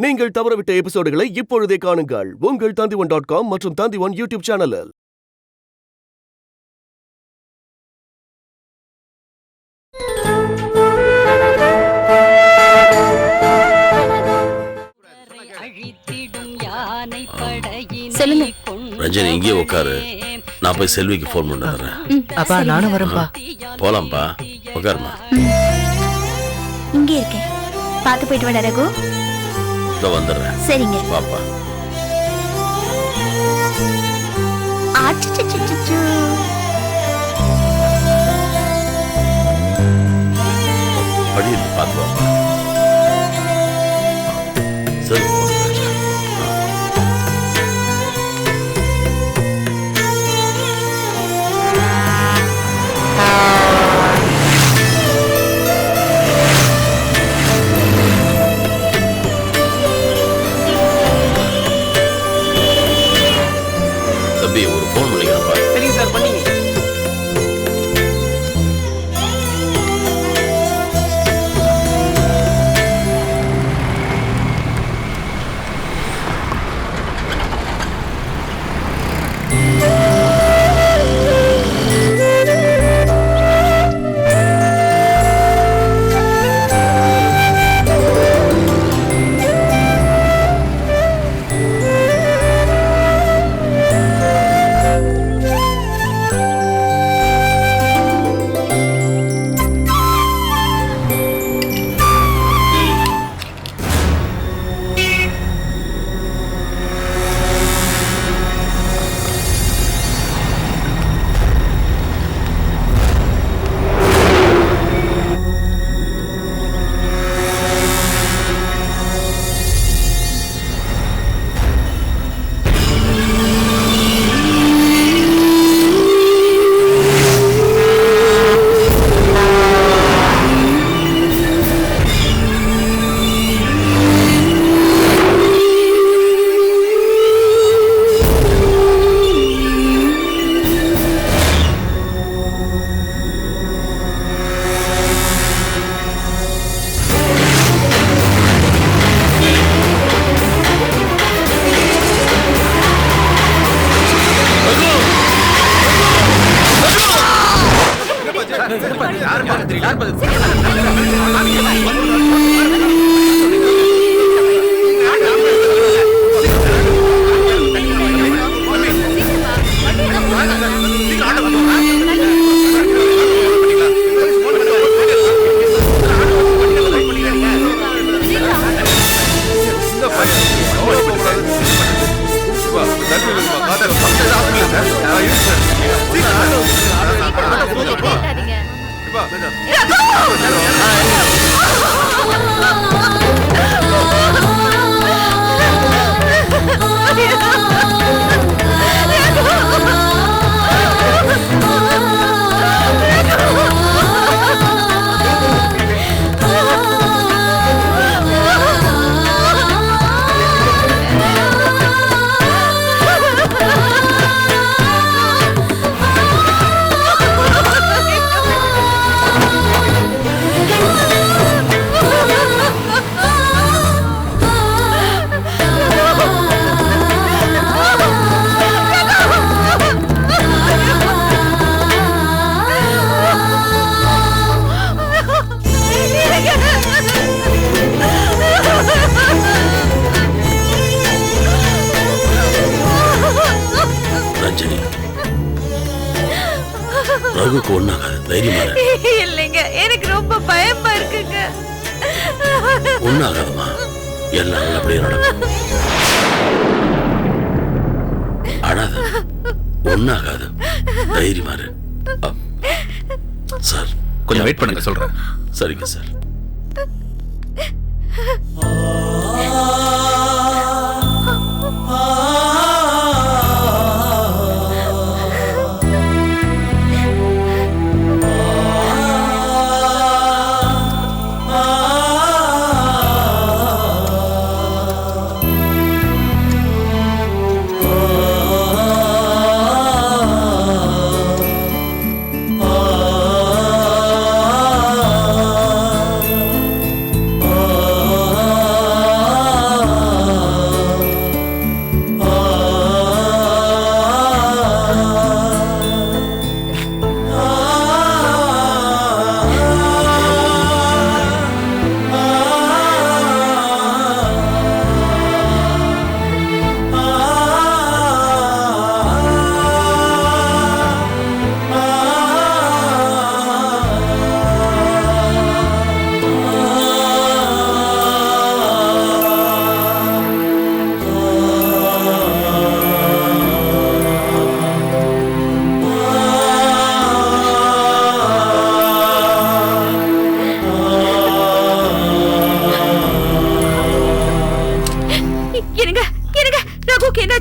நீங்கள் தவறவிட்ட எபிசோடுகளை இப்பொழுதே காணுங்கள் உங்கள் Tandivan.com மற்றும் Tandivan யூடியூப் சேனலில். சொல்லுங்க. ரஞ்சனி இங்கேயே உட்காரு, நான் போய் செல்விக்கு ஃபோன் பண்ண வரேன். அப்பா நானும் வரேன்ப்பா. போலாம்ப்பா, உட்காருமா. இங்கே இருக்கேன், பார்த்து போயிட்டு வர ரகு. இதோ வந்துடுறேன். சரிங்க பாப்பா. படி பார்த்து வாப்பா. சரி ஒரு போன் பண்ணிக்கிறப்பா. சரிங்க சார், பண்ணீங்க. ரகுக்கு ஒண்ணாகாது, தைரியமா இரு. இல்லைங்க, எனக்கு ரொம்ப பயமா இருக்குங்க. ஒண்ணாகாதுமா, எல்லாம் நல்லபடியா நடக்கும். அழாத, ஒண்ணாகாது, தைரியமா இரு. சார் கொஞ்சம் வெயிட் பண்ணுங்க, சொல்றேன். சரிங்க சார்.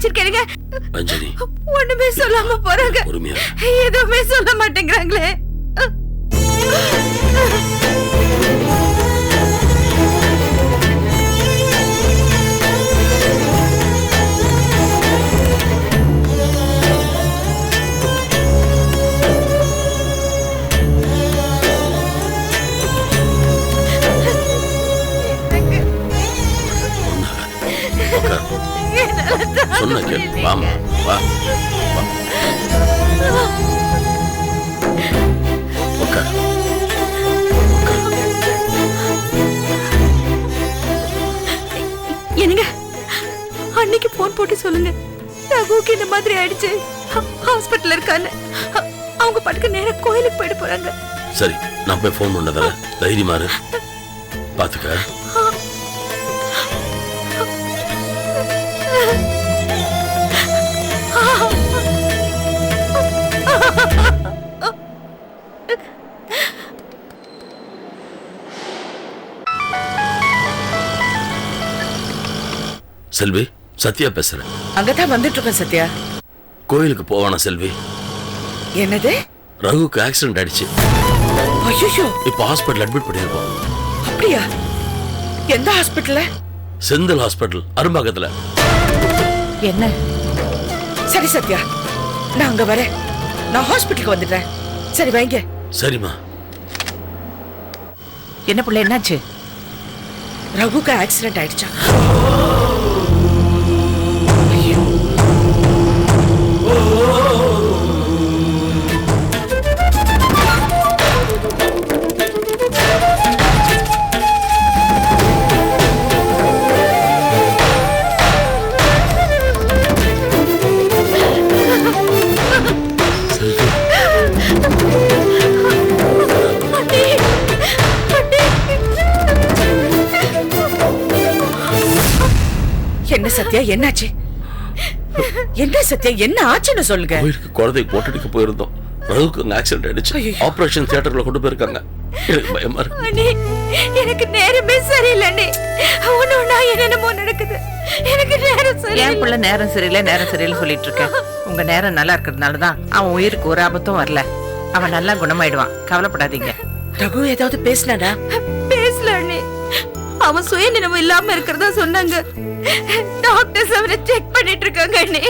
வச்சிருக்கேனுங்க. அஞ்சலி ஒண்ணுமே சொல்லாம போறாங்க. பொறுமையா எதுவுமே சொல்ல மாட்டேங்கிறாங்களே. சொன்ன கேள். வாமா வா வா. உட்கார். என்னங்க அன்னைக்கு போன் போட்டு சொல்லுங்க, ரகுக்கு இந்த மாதிரி ஆயிடுச்சு, ஹாஸ்பிட்டல் இருக்கான்னு. அவங்க பாட்டுக்கு நேரா கோயிலுக்கு போயிட்டு போறாங்க. சரி, நான் போய் ஃபோன் பண்ணதால தைரியமா இரு. பாத்துக்க. செல்வி, சத்யா பேசுறேன். அங்கதான் வந்துட்டு இருக்கேன் சத்யா. கோயிலுக்கு போவானா செல்வி? என்னது? ரகுக்கு ஆக்சிடென்ட் ஆயிடுச்சு. ஐயோ, இப்ப ஹாஸ்பிட்டல் அட்மிட் பண்ணிருக்கோம். அப்படியா? எந்த ஹாஸ்பிட்டல்ல? செந்தில் ஹாஸ்பிட்டல், அரும்பாக்கத்துல. என்ன? சரி சத்யா, நான் அங்க வரேன். நான் ஹாஸ்பிட்டலுக்கு வந்துட்டேன். சரி வைங்க. சரிம்மா. என்ன புள்ள, என்னாச்சு? ரகுக்கு ஆக்சிடென்ட் ஆயிடுச்சா? என்ன சத்யா, என்னாச்சு? என்ன சத்யா, என்ன ஆச்சுன்னு சொல்லுங்க. கோயிலுக்கு குழந்தைக்கு போட்டடிக்க போயிருந்தோம். ரகுக்கு ஆக்சிடென்ட் ஆயிடுச்சு. ஆபரேஷன் தியேட்டர்ல கொண்டு போயிருக்காங்க. எனக்கு பயமா இருக்கு. எனக்கு நேரமே சரியில்லை. ஒண்ணு என்னென்னமோ நடக்குது. எனக்கு நேரம் சரியில்லை. ஏன் புள்ள நேரம் சரியில்லை நேரம் சரியில்லை சொல்லிட்டு இருக்க? உங்க நேரம் நல்லா இருக்கிறதுனாலதான் அவன் உயிருக்கு ஒரு ஆபத்தும் வரல. அவன் நல்லா குணமாயிடுவான், கவலைப்படாதீங்க. ரகு ஏதாவது பேசினாடா? பேசல அண்ணே. அவன் சுயநினைவு இல்லாம இருக்கிறதா சொன்னாங்க. டாக்டர்ஸ் அவரை செக் பண்ணிட்டு இருக்காங்க அண்ணே.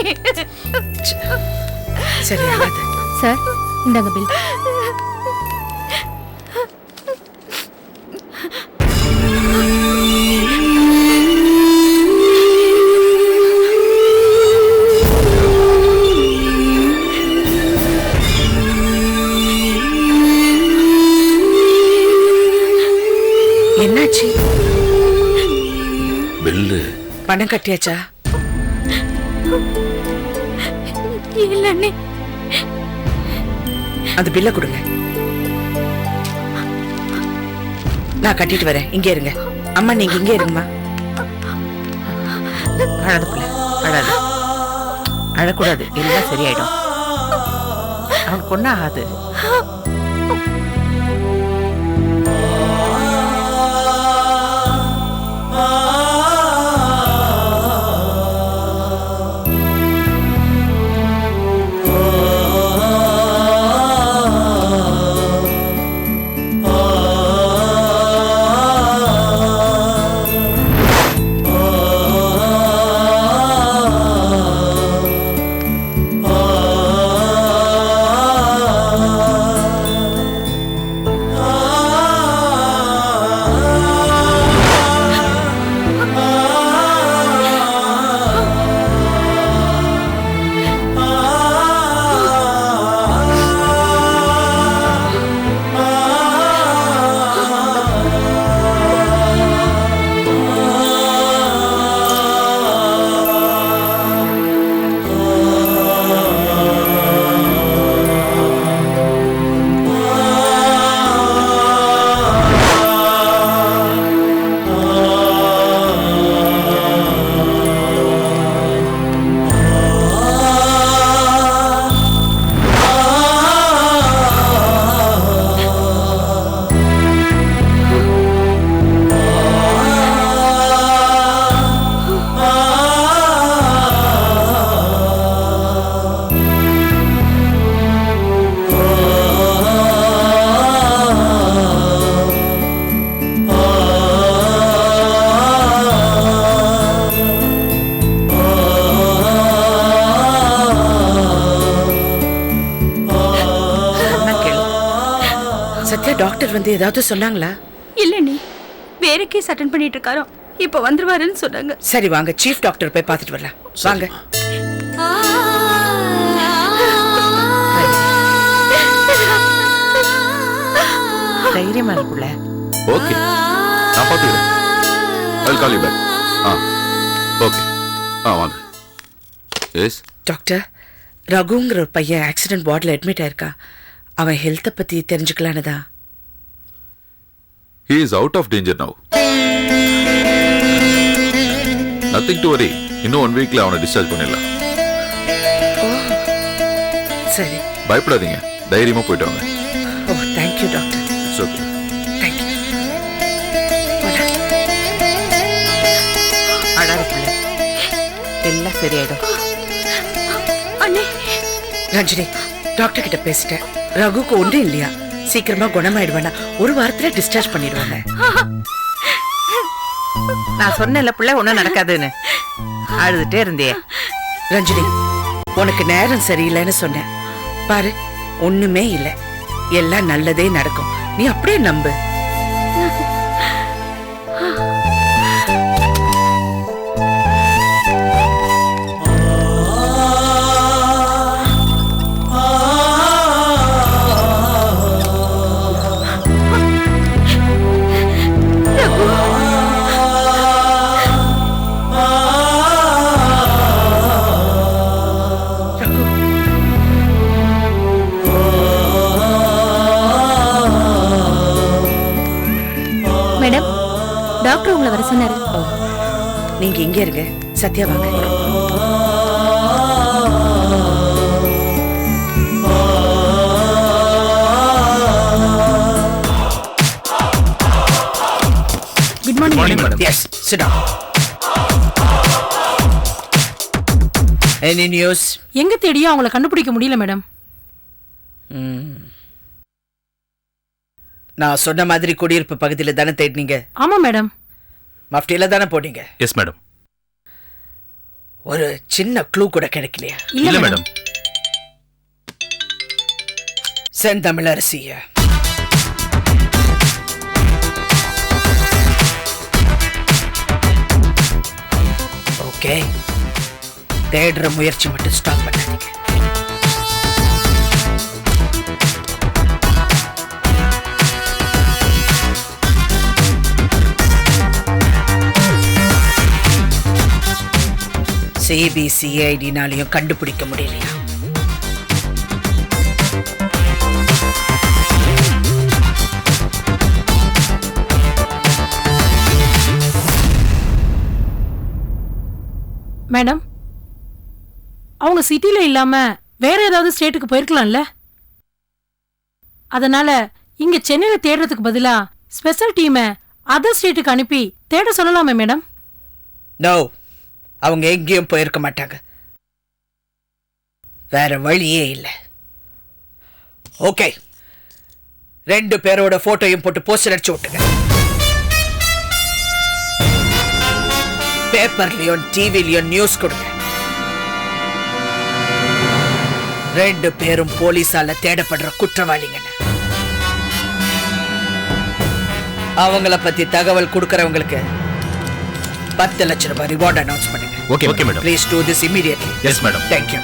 சரி ஆகாது. சார், இந்தாங்க பில். என்னாச்சு? பில்லு பணம் கட்டியாச்சா? இல்ல அண்ணே. அந்த பில்ல கொடுங்க, நான் கட்டிட்டு வரேன். இங்கே இருங்க. அம்மா நீங்க இங்கே இருங்கம்மா. அழாத பிள்ளை, அழாத. அழக்கூடாது, எல்லாம் சரியாயிடும். அவனுக்கு ஒன்னும் ஆகாது. டாக்டர் வந்து ஏதாவது சொன்னாங்களா? இல்ல நீ வேற கேஸ் அட்டெண்ட் பண்ணிட்டு இருக்காரோ, இப்ப வந்துருவாருன்னு சொன்னாங்க. சரி வாங்க சீஃப் டாக்டர் போய் பார்த்துட்டு வரலாம். வாங்க. தைரியமா இருக்குல்ல? ஓகே, நான் பார்த்துக்கிறேன். I'll call you back. Okay, வாங்க. எஸ் டாக்டர், ரகுங்கிற ஒரு பையன் ஆக்சிடென்ட் வார்டில் அட்மிட் ஆயிருக்கா. அவன் ஹெல்த்தை பத்தி தெரிஞ்சுக்கலான்னு தான். he is out of danger now. nothing to worry. இன்னும் 1 weekல அவனை டிஸ்சார்ஜ் பண்ணிடலாம். சரி. பயப்படாதீங்க, தைரியமா போயிட்டு வாங்க. Oh thank you doctor. It's okay. Thank you. அடாத பிள்ளை, எல்லாம் சரியாயிடும். அண்ணே, ரஞ்சினி, டாக்டர் கிட்ட பேசிட்டேன். ரகுக்கு ஒன்றும் இல்லையா, சீக்கிரமா குணமாயிடுவானா. 1 வாரத்துல டிஸ்சார்ஜ் பண்ணிடுவாங்க. நான் சொன்னேன்ல பிள்ளை ஒன்றும் நடக்காதுன்னு. அழுதுட்டே இருந்தே. ரஞ்சினி, உனக்கு நேரம் சரியில்லைன்னு சொன்னேன். பாரு, ஒண்ணுமே இல்லை, எல்லாம் நல்லதே நடக்கும். நீ அப்படியே நம்பு. மேடம், டாக்டர் உங்களை வர சொன்னாரு. நீங்க இங்க இருங்க, சத்யா வாங்க. Good morning madam. Yes, sit down. Any news? எங்க தேடியும் அவங்கள கண்டுபிடிக்க முடியல மேடம். நான் சொன்ன மாதிரி குடியிருப்பு பகுதியில தானே தேடினீங்க? ஆமா மேடம். மஃப்டியில தானே போனீங்க? Yes madam. ஒரு சின்ன க்ளூ கூட கிடைக்கலையா? இல்ல மேடம். செந்தமிழரசிய ஓகே, தேடுற முயற்சி மட்டும் ஸ்டாப் பண்ணாதீங்க. சிபிசிஐடினாலையும் கண்டுபிடிக்க முடியலையா? மேடம், அவங்க சிட்டில இல்லாம வேற ஏதாவது ஸ்டேட்டுக்கு போயிருக்கலாம்ல. அதனால இங்க சென்னையில தேடுறதுக்கு பதிலா ஸ்பெஷல் டீமை அதர் ஸ்டேட்டுக்கு அனுப்பி தேட சொல்லலாமே மேடம். நோ, அவங்க எங்கேயும் போயிருக்க மாட்டாங்க. வேற வழியே இல்லை. ஓகே, 2 பேரோட போட்டோயும் போட்டு போஸ்டர் அடிச்சு விட்டுங்க. பேப்பர்லயும் டிவிலயும் நியூஸ் கொடுங்க. 2 பேரும் போலீஸால தேடப்படுற குற்றவாளிங்க. அவங்கள பத்தி தகவல் கொடுக்கறவங்களுக்கு 10 லட்சம் ரூபாய் ரிவார்ட் அனௌன்ஸ் பண்ணுங்க. Okay madam. Please do this immediately. Yes madam. Thank you.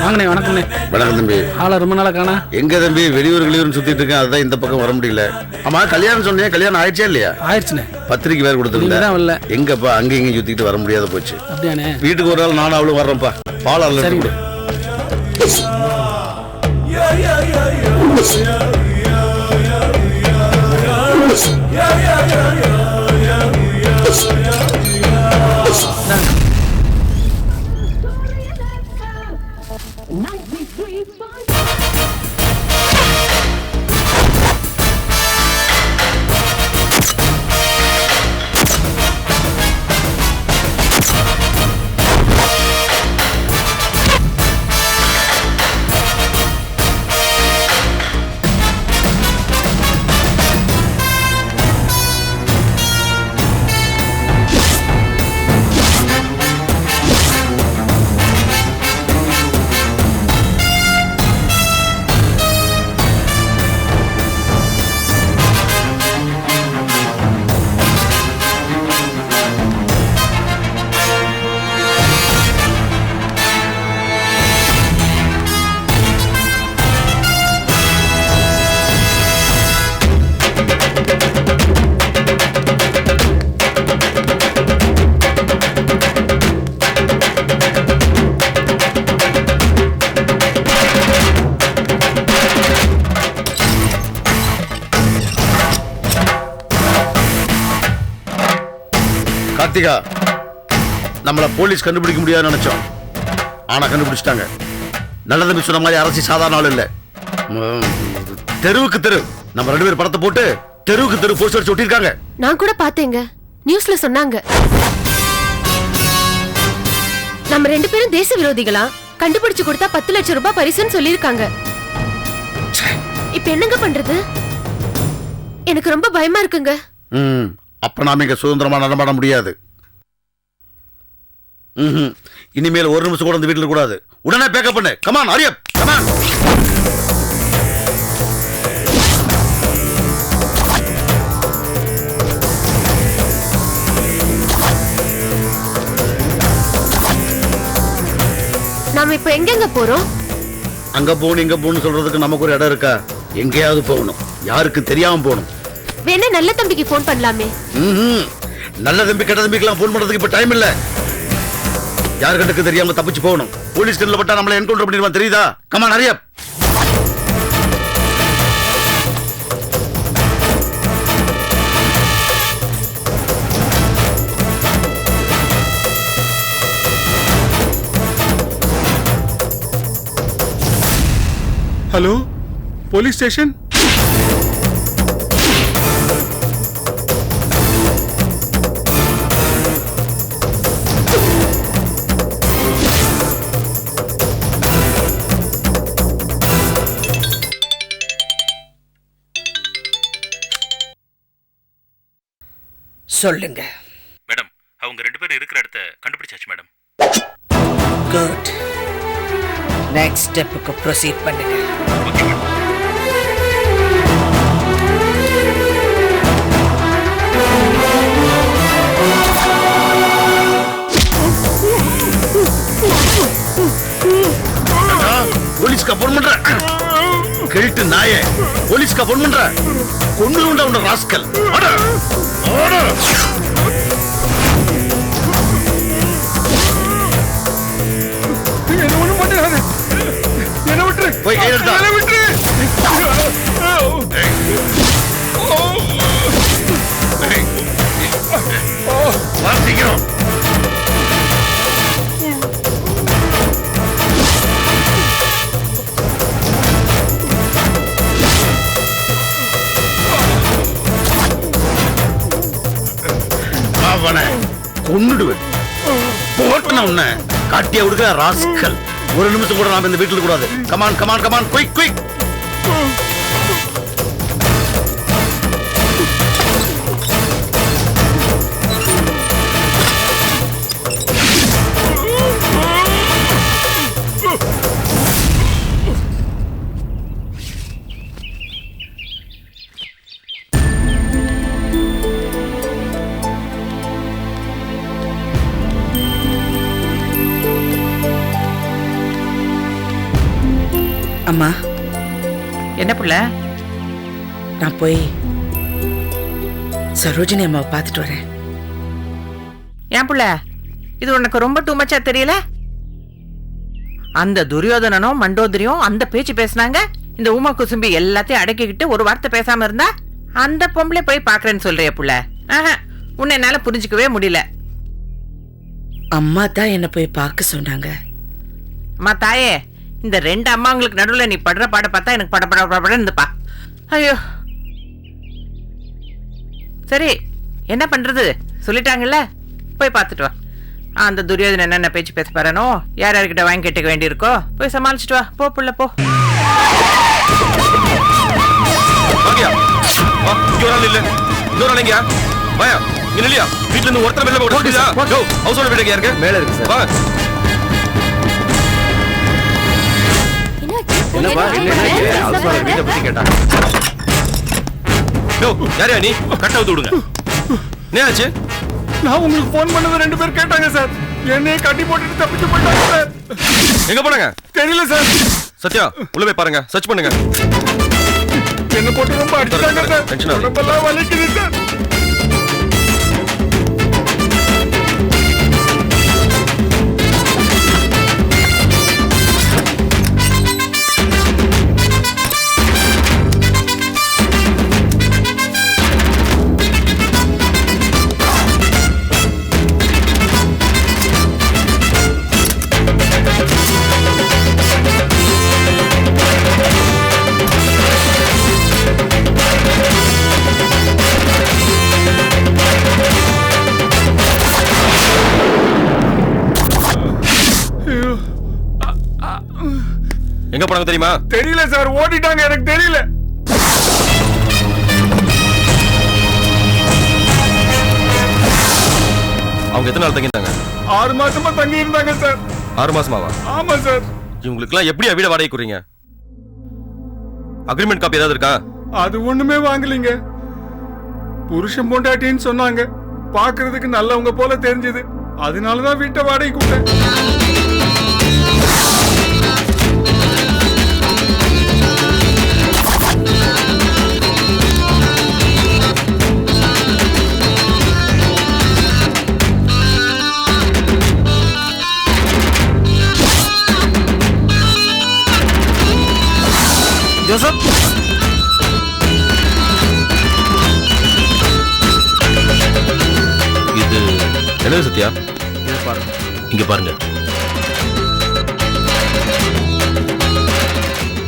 வாங்கண்ணே, வணக்கம்ண்ணே. வணக்கம் தம்பி. ஆளை ரொம்ப நாளா காணா. எங்க தம்பி, வெளியூர் சுத்திட்டு இருக்கேன், அதுதான் இந்த பக்கம் வர முடியல. ஆமா, கல்யாணம் சொன்னீங்க, கல்யாணம் ஆயிடுச்சா இல்லையா? ஆயிடுச்சுண்ணே. பத்திரிக்கை வேற கொடுத்துருந்தேன். எங்கப்பா அங்க இங்க சுத்திட்டு வர முடியாத போச்சு. அப்படியாண்ணே? வீட்டுக்கு ஒரு நாள் நானும் அவளும் வர்றோம்ப்பா. பால் அல்ல சரி. கார்த்திகா, நம்மள போலீஸ் கண்டுபிடிக்க முடியாதுன்னு நினைச்சோம். ஆனா கண்டுபிடிச்சிட்டாங்க. நல்ல தம்பி சொன்ன மாதிரி அரசி சாதாரண ஆள் இல்ல. தெருவுக்கு தெரு நம்ம 2 பேர் படத்தை போட்டு தெருவுக்கு தெரு போஸ்டர் அடிச்சு ஒட்டிருக்காங்க. நான் கூட பார்த்தேங்க, நியூஸ்ல சொன்னாங்க. நம்ம 2 பேரும் தேச விரோதிகளா, கண்டுபிடிச்சு கொடுத்தா 10 லட்சம் ரூபாய் பரிசுன்னு சொல்லிருக்காங்க. இப்ப என்னங்க பண்றது? எனக்கு ரொம்ப பயமா இருக்குங்க. அப்ப நாம இங்க சுதந்திரமா நடமாட முடியாது. இனிமேல் ஒரு நிமிஷம் கூட இந்த வீட்டுல கூடாது. உடனே பேக்கப் பண்ணு. கமான் ஹரி அப், கமான். நாம இப்ப எங்கெங்க போறோம்? அங்க போகணும் இங்க போகணும் சொல்றதுக்கு நமக்கு ஒரு இடம் இருக்கா? எங்கேயாவது போகணும், யாருக்கு தெரியாம போகணும். வேணா நல்ல தம்பிக்கு போன் பண்ணலாமே. நல்ல தம்பி கெட்ட தம்பிக்கெல்லாம் போன் பண்றதுக்கு இப்ப டைம் இல்ல. யார் கண்டுக்கு தெரியாம தப்பிச்சு போகணும். போலீஸ் கண்ணில் பட்டா நம்மள என்கவுண்டர் பண்ணிடுவான், தெரியுதா? Come on Hari up. Hello, police station. சொல்லுங்க. மேடம், அவங்க 2 பேரும் இருக்கிற இடத்த கண்டுபிடிச்சாச்சு மேடம். குட். நெக்ஸ்ட் ஸ்டெப்புக்கு ப்ரொசீட் பண்ணுங்க. Okay madam. போலீஸ்க்கு போன் பண்ற கெல்ட்டு நாயே, போலீஸ்க்கு போன் பண்ற கொண்டு உண்ட உண்ட ராஸ்கல். Order order. என்ன ஒண்ணு பண்ணாத, என்ன விட்டுரு. போய் கை எடுத்தா. என்ன விட்டுரு. வா சீக்கிரம். கொன்னுடுவேன். போட்டன உன்னை காட்டியா விடுக்க ராஸ்கல். ஒரு நிமிஷம் கூட நாம இந்த வீட்டுல கூடாது. Come on come on come on, quick quick. அம்மா, என்ன புள்ள? நான் போய் சரோஜினி அம்மாவை பார்த்துட்டு வரேன். ஏன் புள்ள, இது உனக்கு ரொம்ப டூ மச்சா தெரியல? அந்த துரியோதனனும் மண்டோதரியும் அந்த பேச்சு பேசினாங்க. இந்த உமா குசும்பி எல்லாத்தையும் அடக்கிக்கிட்டு ஒரு வார்த்தை பேசாம இருந்தா அந்த பொம்பளை போய் பாக்குறேன்னு சொல்றிய புள்ள? உன்னை என்னால புரிஞ்சுக்கவே முடியல. அம்மா தான் என்ன போய் பார்க்க சொன்னாங்க. அம்மா தாயே, இந்த 2 அம்மாங்களுக்கு நடுவுல நீ படுற பாட பார்த்தா எனக்கு படப்படப்படப்படப்பா. ஐயோ, சரி என்ன பண்றது, சொல்லிட்டாங்கல்ல, போய் பார்த்துட்டு வா. அந்த துரியோதனன் என்னென்ன பேச்சு பேச பாரானோ, யார் யார்கிட்ட வாங்கி கேட்டுக்க வேண்டியிருக்கோ போய் சமாளிச்சுட்டு வா. போ புள்ள போ. வீட்டுல இருந்து ஒருத்தர் மேல இருக்கு சார். என்னப்பா வீட்டை பத்தி கேட்டா யாரையா நீ? கட்ட ஊத்து விடுங்க. என்ன ஆச்சு? நான் உங்களுக்கு போன் பண்ணது 2 பேர் கேட்டாங்க சார். என்னையே கட்டி போட்டுட்டு தப்பிச்சு போயிட்டாங்க சார். எங்க போனாங்க? தெரியல சார். சத்யா, உள்ள போய் பாருங்க, சர்ச் பண்ணுங்க. என்ன போட்டு ரொம்ப அடிச்சாங்க சார். டென்ஷன் ஆகுது. உடம்பெல்லாம் வலிக்குது சார். எங்க போனாங்க தெரியுமா? தெரியல சார், ஓடிட்டாங்க, எனக்கு தெரியல. அவங்க எத்தனை நாள் தங்கிட்டாங்க? 6 மாசமா தங்கி இருந்தாங்க சார். 6 மாசமாவா? ஆமா சார். இவங்களுக்குலாம் எப்படி வீட வாடகை குறீங்க? அக்ரிமெண்ட் காப்பி ஏதாவது இருக்கா? அது ஒண்ணுமே வாங்கலீங்க. புருஷன் பொண்டாட்டின்னு சொன்னாங்க. பாக்குறதுக்கு நல்லவங்க போல தெரிஞ்சது. அதனாலதான் வீட்டை வாடகை கூட்டேன். ஜோசப், இது என்னது சத்யா? இங்க பாருங்க.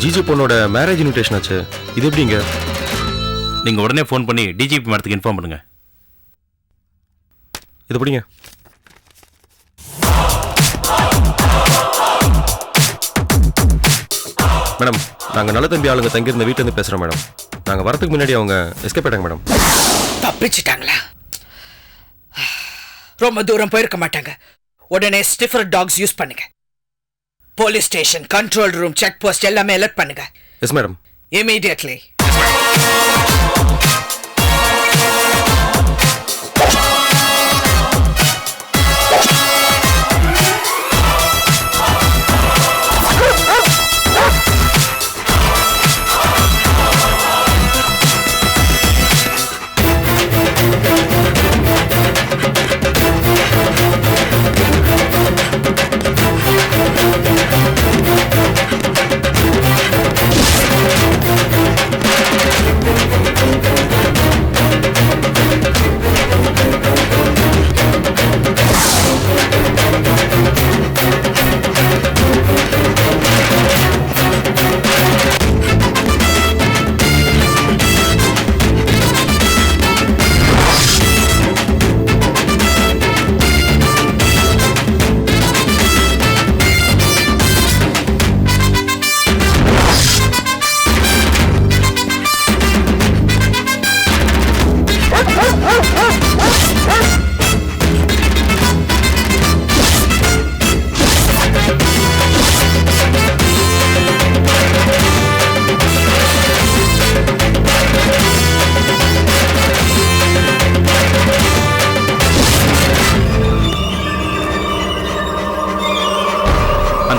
ஜிஜி பொண்ணோட மேரேஜ் இன்விடேஷன் ஆச்சு. இது எப்படிங்க? நீங்க உடனே ஃபோன் பண்ணி டிஜிபி மேடத்துக்கு இன்ஃபார்ம் பண்ணுங்க. இது எப்படிங்க? மேடம், நாங்க நல்ல தம்பி ஆளுங்க தங்கியிருந்த வீட்டுல இருந்து பேசுறோம் மேடம். நாங்க வரதுக்கு முன்னாடி அவங்க எஸ்கேப் ஆயிட்டாங்க மேடம். தப்பிச்சிட்டாங்களா? ரொம்ப தூரம் போயிருக்க மாட்டாங்க. உடனே ஸ்டிஃபர் டாக்ஸ் யூஸ் பண்ணுங்க. Police station, control room, check post எல்லாமே அலர்ட் பண்ணுங்க. Yes madam. இமீடியட்லி.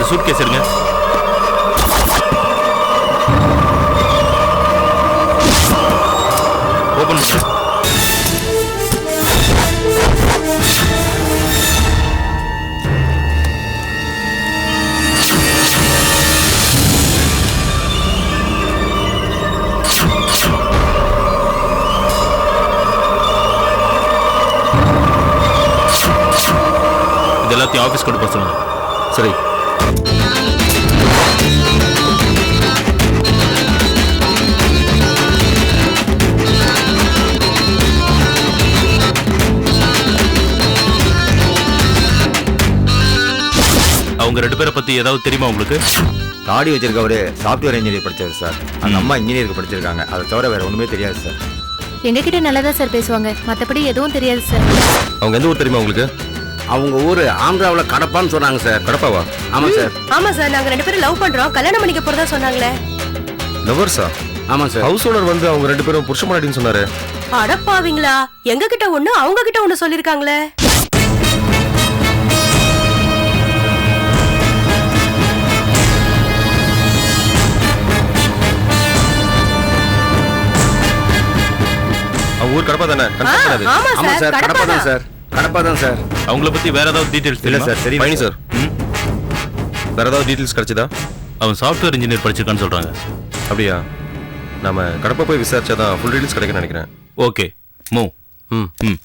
சூட்கேஸ் எடுங்க. ஓபன் பண்ணு. இது எல்லாத்தையும் ஆஃபீஸ் கொண்டு போக சொல்லுங்க. சரி. அவங்க 2 பேரை பத்தி ஏதாவது தெரியுமா உங்களுக்கு? தாடி வச்சிருக்கவரு சாஃப்ட்வேர் இன்ஜினியர் படிச்சவர் சார். அந்த அம்மா இன்ஜினியருக்கு படிச்சிருக்காங்க. அதை தவிர வேற ஒண்ணுமே தெரியாது சார். எங்ககிட்ட நல்லதா சார் பேசுவாங்க, மத்தபடி எதுவும் தெரியாது சார். அவங்க எந்த ஊர் தெரியுமா உங்களுக்கு? அவங்க ஊரு ஆந்திராவில் கடப்பான்னு சொன்னாங்க சார். கடப்பாவா? ஆமா சார். ஆமா சார், நாங்க 2 பேரும் லவ் பண்றோம், கல்யாணம் பண்ணிக்க போறதா சொன்னாங்களே. லவர்ஸா? ஆமா சார். ஹவுஸ் ஓனர் வந்து அவங்க 2 பேரும் புருஷ மாட்டின்னு சொன்னாரு. அடப்பாவீங்களா, எங்க கிட்ட ஒண்ணு அவங்க கிட்ட ஒண்ணு சொல்லிருக்காங்களே. அவங்க ஊர் கடப்பா தானே? ஆமா சார், கடப்பா தான் சார். கடப்பா தான் சார். அவங்கள பத்தி வேற ஏதாவது டீடைல்ஸ் இல்ல தெரியுமா? சார், சரி ஃபைன் சார். வேற ஏதாவது டீடைல்ஸ் கிடைச்சதா? அவன் சாஃப்ட்வேர் இன்ஜினியர் படிச்சிருக்கான்னு சொல்றாங்க. அப்படியா? நாம கடப்பா போய் விசாரிச்சாதான் ஃபுல் டீடைல்ஸ் கிடைக்கும்னு நினைக்கிறேன். Okay, move. ம் ம்.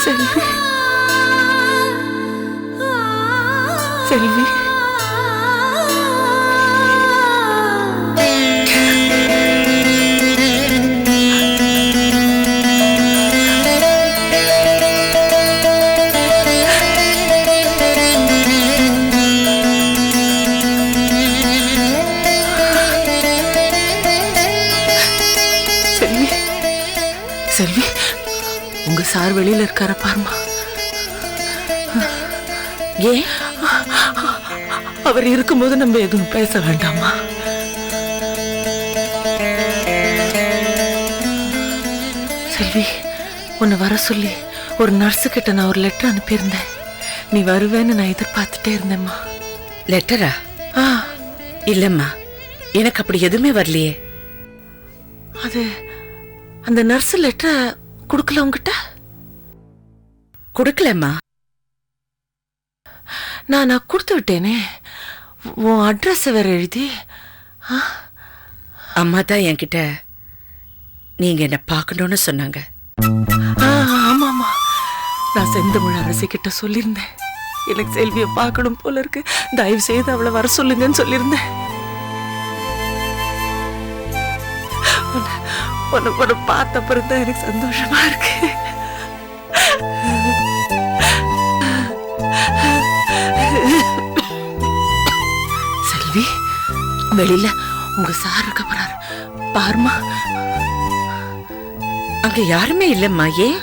செல்வி செல்வி செல்வி செல்வி உங்க சார் வெளியில இருக்கார பாருமா. ஏன் அவர் இருக்கும்போது நம்ம எதுவும் பேச வேண்டாமா? செல்வி உன்னை வர சொல்லி ஒரு நர்ஸு கிட்ட நான் ஒரு லெட்டர் அனுப்பியிருந்தேன். நீ வருவேன்னு நான் எதிர்பார்த்துட்டே இருந்தேம்மா. லெட்டரா? இல்லம்மா, எனக்கு அப்படி எதுவுமே வரலையே. அது அந்த நர்ஸ் லெட்டரை கொடுக்கல உங்ககிட்ட? கொடுக்கலம்மா. நான் கொடுத்து விட்டேனே, உன் அட்ரஸ் வேற எழுதி. அம்மா தான் என்கிட்ட நீங்க என்ன பார்க்கணும்னு சொன்னாங்க. ஆமா ஆமா, நான் செந்தமிழ் அரசி கிட்ட சொல்லியிருந்தேன், எனக்கு செல்வியை பார்க்கணும் போல இருக்கு, தயவு செய்து அவளை வர சொல்லுங்கன்னு சொல்லியிருந்தேன். உன்னை பார்த்த பிறகு தான் எனக்கு சந்தோஷமா இருக்கு. செல்வி வெளியில உங்க சார் இருக்க போறாரு பாருமா. அங்க யாருமே இல்லம்மா. ஏன்?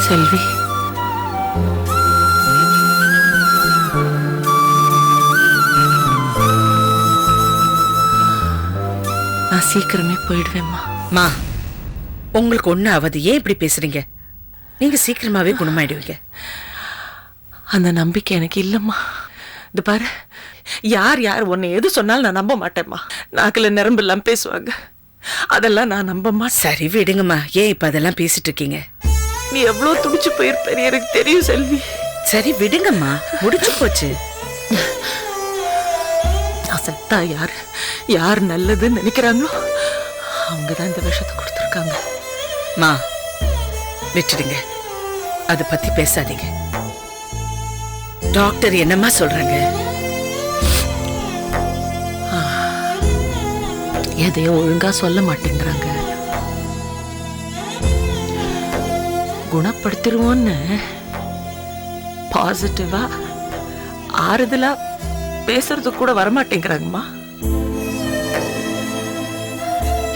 செல்வி நான் சீக்கிரமே போயிடுவேம்மா. மா, உங்களுக்கு ஒண்ணு ஆவது. ஏன் இப்படி பேசுறீங்க? நீங்க சீக்கிரமாவே குணமாயிடுவீங்க. அந்த நம்பிக்கை எனக்கு இல்லம்மா. இது பாரு, யார் யார் உன்னை எது சொன்னாலும் நான் நம்ப மாட்டேம்மா. நாக்கில் நரம்பு எல்லாம் பேசுவாங்க, அதெல்லாம் நான் நம்ப மாட்டேன். சரி விடுங்கம்மா, ஏன் இப்ப அதெல்லாம் பேசிட்டு இருக்கீங்க? நீ எவ்வளவு துடிச்சு போயிருப்பேன்னு எனக்கு தெரியும் செல்வி. சரி விடுங்கம்மா, முடிச்சு போச்சு. நான் செத்தா யார் நல்லதுன்னு நினைக்கிறாங்களோ அவங்கதான் இந்த விஷத்தை கொடுத்துருக்காங்க. மா விட்டுடுங்க, அதை பத்தி பேசாதீங்க. டாக்டர் என்னம்மா சொல்றாங்க? எதையும் ஒழுங்கா சொல்ல மாட்டேங்கிறாங்க. குணப்படுத்திடுவோன்னு பாசிட்டிவா ஆறுதலா பேசுறது கூட வரமாட்டேங்கிறாங்கம்மா.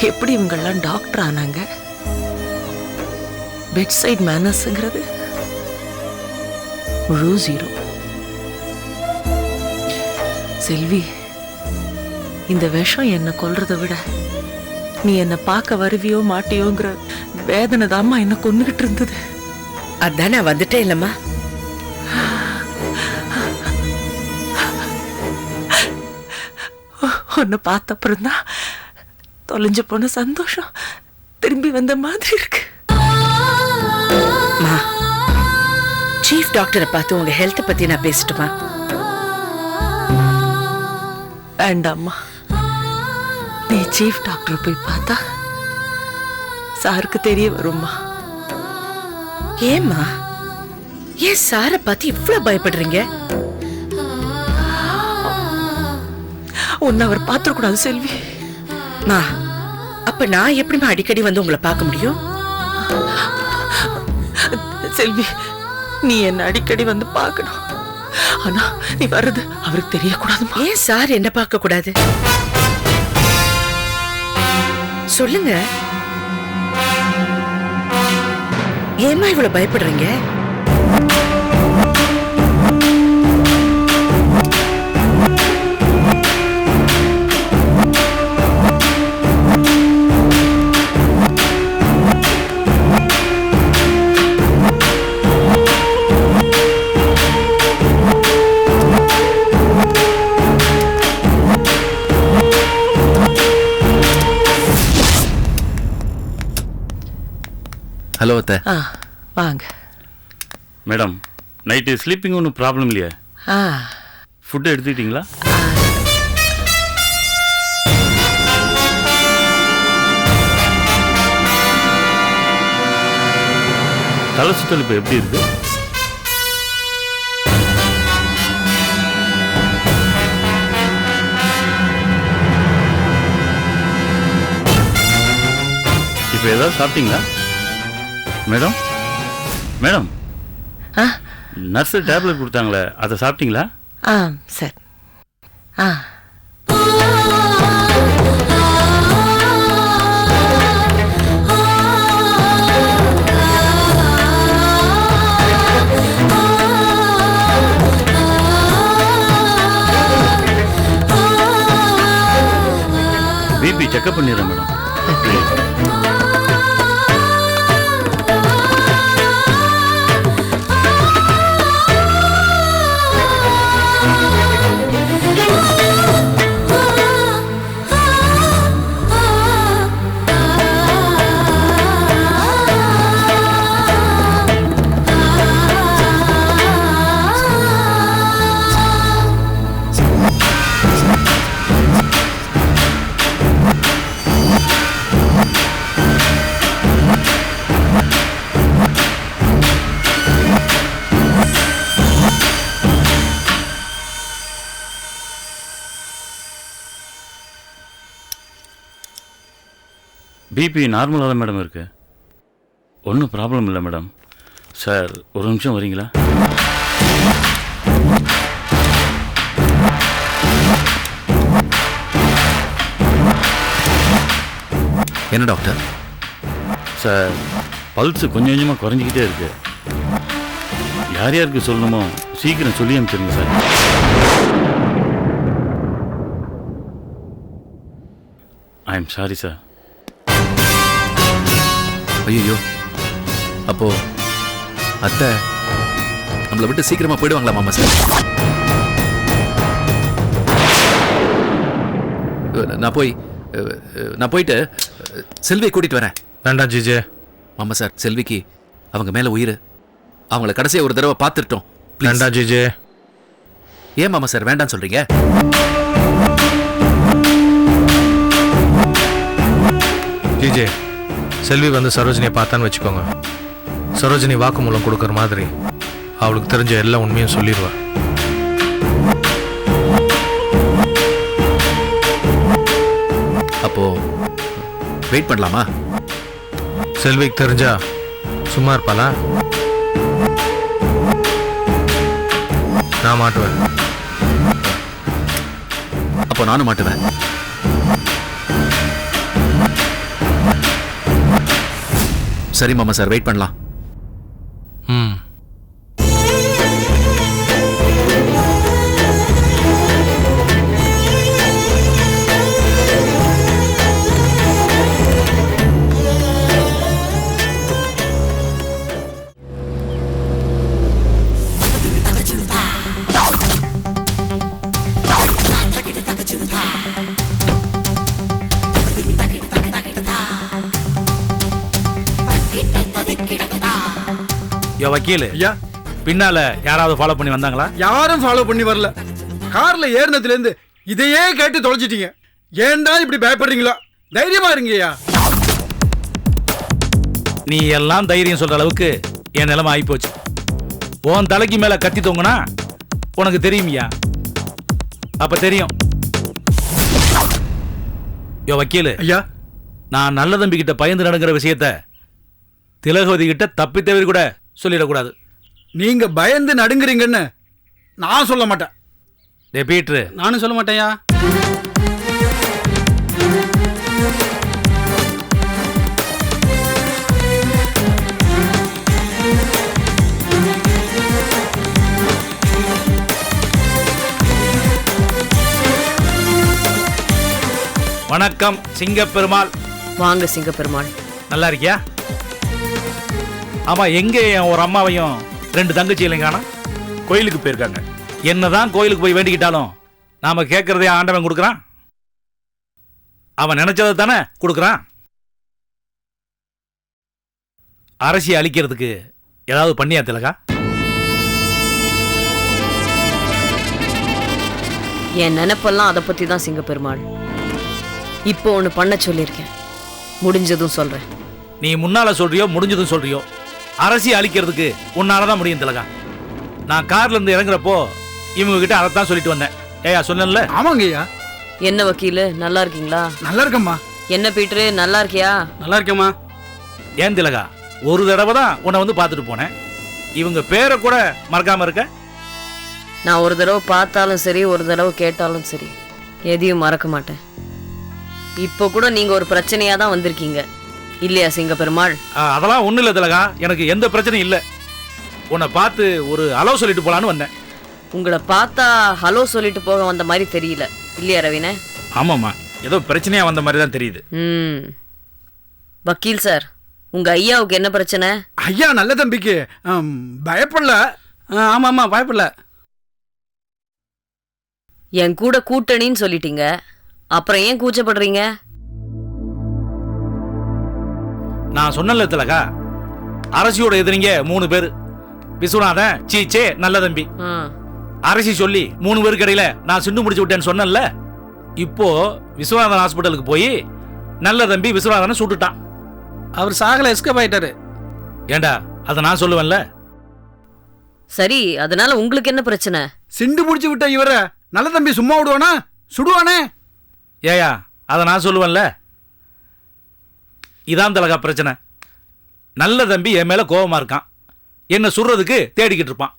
எப்படி இவங்கெல்லாம் டாக்டர் ஆனாங்க? பெட் சைட் மேனர்ஸ்ங்கிறது முழு ஜீரோ. செல்வி, இந்த விஷம் என்ன கொல்றதை விட நீ என்ன பார்க்க வருவியோ மாட்டியோங்கிற வேதனை தாம்மா என்ன கொன்னுகிட்டு இருந்தது. அதான் நான் வந்துட்டேன் இல்லம்மா. உன்னை பார்த்த அப்புறம்தான் தொலைஞ்சு போன சந்தோஷம் திரும்பி வந்த மாதிரி இருக்கு. மா, சீஃப் டாக்டரை பார்த்து உங்க ஹெல்த் பத்தி நான் பேசட்டுமா? வேண்டாம்மா, நீ சீஃப் டாக்டர் போய் பார்த்தா சாருக்கு தெரிய வரும்மா. ஏம்மா, ஏன் சாரை பார்த்து இவ்வளவு பயப்படுறீங்க? உன்னை அவர் பார்த்துக்கூடாது செல்வி. மா, அப்ப நான் எப்படிமா அடிக்கடி வந்து உங்களை பார்க்க முடியும்? செல்வி, நீ என்ன அடிக்கடி வந்து பார்க்கணும், ஆனா நீ வர்றது அவருக்கு தெரியக்கூடாதுமா. ஏன் சார் என்ன பார்க்க கூடாது? சொல்லுங்க, ஏம்மா இவ்வளவு பயப்படுறீங்க? ஹலோ அத்தை. வாங்க மேடம். நைட்டு ஸ்லீப்பிங் ஒன்றும் ப்ராப்ளம் இல்லையா? ஃபுட்டு எடுத்துக்கிட்டீங்களா? தலை சுத்தல் இப்போ எப்படி இருக்கு? இப்போ ஏதாவது சாப்பிட்டீங்களா மேடம்? மேடம், நர்ஸு டேப்லெட் கொடுத்தாங்களே, அதை சாப்பிட்டீங்களா? சார். பிபி செக்அப் பண்ணிடுறேன் மேடம். பிபி நார்மலாக தான் மேடம் இருக்கு, ஒன்றும் ப்ராப்ளம் இல்லை மேடம். சார் ஒரு நிமிஷம் வரீங்களா? என்ன டாக்டர்? சார் பல்ஸு கொஞ்சம் கொஞ்சமாக குறைஞ்சிக்கிட்டே இருக்கு. யார் யாருக்கு சொல்லணுமோ சீக்கிரம் சொல்லி அனுப்பிச்சிருங்க sir. I am sorry sir. ஐயோ, அப்போ அத்தை நம்மளை விட்டு சீக்கிரமா போயிடுவாங்களா மாமா சார்? நான் போயிட்டு செல்வியை கூட்டிட்டு வரேன். வேண்டாம் ஜிஜே. மாமா சார், செல்விக்கு அவங்க மேல உயிர், அவங்கள கடைசியா ஒரு தடவை பார்த்துட்டோம். வேண்டாம் ஜிஜே. ஏன் மாமா சார் வேண்டான்னு சொல்றீங்க? ஜிஜே, செல்வி வந்து சரோஜினியை பார்த்தான்னு வச்சுக்கோங்க, சரோஜினி வாக்குமூலம் கொடுக்குற மாதிரி அவளுக்கு தெரிஞ்ச எல்லா உண்மையும் சொல்லிடுவா. அப்போ வெயிட் பண்ணலாமா? செல்விக்கு தெரிஞ்சா சும்மா இருப்பாளா? நான் மாட்டுவேன். அப்போ நானும் மாட்டுவேன். சரி மாமா சார், வெயிட் பண்ணலாம். வக்கீல் ஐயா, பின்னால யாராவது ஃபாலோ பண்ணி வந்தாங்களா? யாரும் ஃபாலோ பண்ணி வரல. கார்ல ஏறினதுல இருந்து இதையே கேட்டு தொலைச்சிட்டீங்க. ஏன்டா இப்படி பயப்படுறீங்களா? தைரியமா இருங்கய்யா. நீ எல்லாம் தைரியம் சொல்ற அளவுக்கு என் நிலைமை ஆயிப்போச்சு. உன் தலைக்கு மேல கத்தி தொங்குனா உனக்கு தெரியுமியா? அப்ப தெரியும். வக்கீல் ஐயா, நான் நல்ல தம்பி கிட்ட பயந்து நடக்கிற விஷயத்த திலகவதி கிட்ட தப்பி தவிர கூட சொல்லிடக்கூடாது. நீங்க பயந்து நடுங்குறீங்கன்னு நான் சொல்ல மாட்டேன். டே பீட்ரு, நானும் சொல்ல மாட்டேயா. வணக்கம் சிங்கப்பெருமாள். வாங்க சிங்கப்பெருமாள். நல்லா இருக்கியா? ஆமா, எங்க ஒரு அம்மாவையும் 2 தங்கச்சிகளையும் காணோம்? கோயிலுக்கு போயிருக்காங்க. என்னதான் கோயிலுக்கு போய் வேண்டிக்கிட்டாலும் நாம கேட்கறதே ஆண்டவன் கொடுக்குறான். அவன் நினைச்சதை தானே கொடுக்குறான். அரசியை அழிக்கிறதுக்கு ஏதாவது பண்ணியா திலகா? என் நினைப்பெல்லாம் அதை பத்தி தான் சிங்கப்பெருமாள். இப்போ ஒன்று பண்ண சொல்லியிருக்கேன், முடிஞ்சதும் சொல்றேன். நீ முன்னால சொல்றியோ முடிஞ்சதும் சொல்றியோ, அரசியை அழிக்கிறதுக்கு உன்னாலதான் முடியும் திலகா. நான் கார்ல இருந்து இறங்குறப்போ இவங்க கிட்ட அதைத்தான் சொல்லிட்டு வந்தேன். ஏயா சொன்னேன்ல? ஆமாங்க ஐயா. என்ன வக்கீலு, நல்லா இருக்கீங்களா? நல்லா இருக்கம்மா. என்ன பீட்ரு, நல்லா இருக்கியா? நல்லா இருக்கேம்மா. ஏன் திலகா, ஒரு தடவை தான் உன்னை வந்து பார்த்துட்டு போனேன். இவங்க பேரை கூட மறக்காம இருக்க? நான் ஒரு தடவை பார்த்தாலும் சரி, ஒரு தடவை கேட்டாலும் சரி, எதையும் மறக்க மாட்டேன். இப்போ கூட நீங்க ஒரு பிரச்சனையா தான் வந்திருக்கீங்க இல்லையா சிங்க பெருமாள்? அதெல்லாம் ஒண்ணு இல்ல திலகா, எனக்கு எந்த பிரச்சனையும் இல்ல. உன்னை பார்த்து ஒரு ஹலோ சொல்லிட்டு போலான்னு வந்தேன். உங்களை பார்த்தா ஹலோ சொல்லிட்டு போக வந்த மாதிரி தெரியல இல்லையா ரவினே? ஆமாம்மா, ஏதோ பிரச்சனையா வந்த மாதிரி தான் தெரியுது. வக்கீல் சார், உங்க ஐயாவுக்கு என்ன பிரச்சனை? ஐயா நல்ல தம்பிக்கு பயப்படல. ஆமாம்மா, பயப்படல. என் கூட கூட்டணின்னு சொல்லிட்டீங்க, அப்புறம் ஏன் கூச்சப்படுறீங்க? நான் சொன்னல திலகா, அரசியோட எதிரிங்க 3 பேரு. விஸ்வநாதன், சீச்சே, நல்ல தம்பி. அரசி சொல்லி 3 பேருக்கு இடையில நான் சிண்டு முடிச்சு விட்டேன்னு சொன்னேன்ல. இப்போ விஸ்வநாதன் ஹாஸ்பிட்டலுக்கு போய் நல்ல தம்பி விஸ்வநாதனை சுட்டுட்டான். அவர் சாகல, எஸ்கேப் ஆயிட்டாரு. ஏண்டா, அதை நான் சொல்லுவேன்ல. சரி, அதனால உங்களுக்கு என்ன பிரச்சனை? சிண்டு முடிச்சு விட்ட இவர நல்ல தம்பி சும்மா விடுவானா? சுடுவானே. ஏயா, அதை நான் சொல்லுவேன்ல. இதான் திலகா பிரச்சனை. நல்ல தம்பி என் மேல கோபமா இருக்கான், என்ன சுடுறதுக்கு தேடிக்கிட்டு இருப்பான்.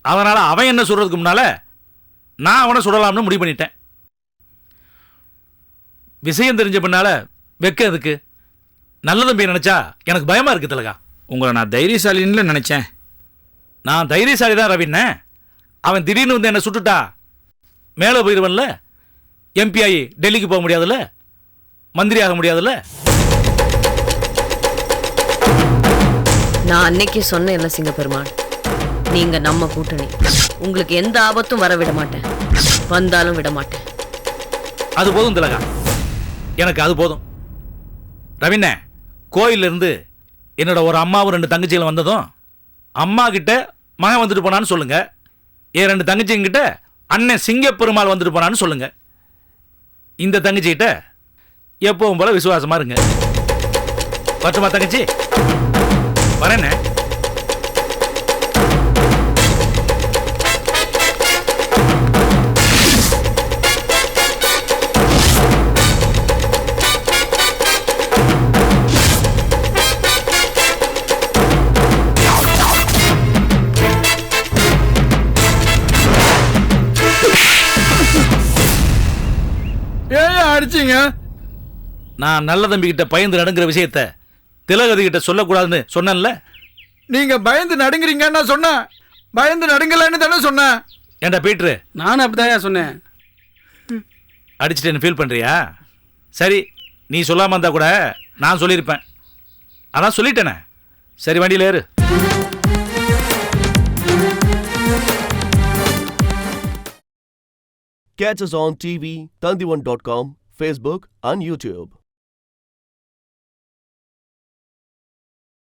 அதனால அவன் என்ன சுடுறதுக்கு முன்னால நான் அவனை சுடலாம்னு முடிவு பண்ணிட்டேன். விஷயம் தெரிஞ்ச பின்னால வெக்க எதுக்கு? நல்ல தம்பி நினைச்சா எனக்கு பயமா இருக்கு திலகா. உங்களை நான் தைரியசாலின்னு நினைச்சேன். நான் தைரியசாலி தான் ரவின்ன. அவன் திடீர்னு வந்து என்ன சுட்டுட்டா மேலே போயிடுவன்ல. எம்பி ஆகி டெல்லிக்கு போக முடியாதுல்ல, மந்திரி ஆக முடியாதுல்ல. நான் அன்னைக்கு சொன்னேன்ல சிங்க பெருமாள், நீங்க நம்ம கூட்டணி, உங்களுக்கு எந்த ஆபத்தும் வர விட மாட்டேன், வந்தாலும் விட மாட்டேன். அது போதும் திலகா, எனக்கு அது போதும். ரவிண்ண, கோயில்ல இருந்து என்னோட ஒரு அம்மாவும் 2 தங்கச்சிகளும் வந்ததும் அம்மா கிட்ட மகன் வந்துட்டு போனான்னு சொல்லுங்க. என் 2 தங்கச்சிங்க கிட்ட அண்ணன் சிங்க பெருமாள் வந்துட்டு போனான்னு சொல்லுங்க. இந்த தங்கச்சிகிட்ட எப்பவும் போல விசுவாசமா இருங்க. பட்டுமா தங்கச்சி? வரேண்ணே. அடிச்சீங்க? நான் நல்ல தம்பி கிட்ட பயந்து நடுங்கிற விஷயத்த திலகதி கிட்ட சொல்லக்கூடாதுன்னு சொன்னேன்ல. நீங்க பயந்து நடுங்குறீங்கன்னு சொன்னேன், பயந்து நடுங்கலன்னு தானே சொன்னேன். ஏண்டா பீட்ரு, நானும் அப்படிதான் சொன்னேன். அடிச்சுட்டேன்னு ஃபீல் பண்றியா? சரி, நீ சொல்லாம இருந்தா கூட நான் சொல்லியிருப்பேன். அதான் சொல்லிட்டேனே. சரி, வண்டியில் ஏறு. Catch us on TV, Tandivan.com, Facebook and YouTube.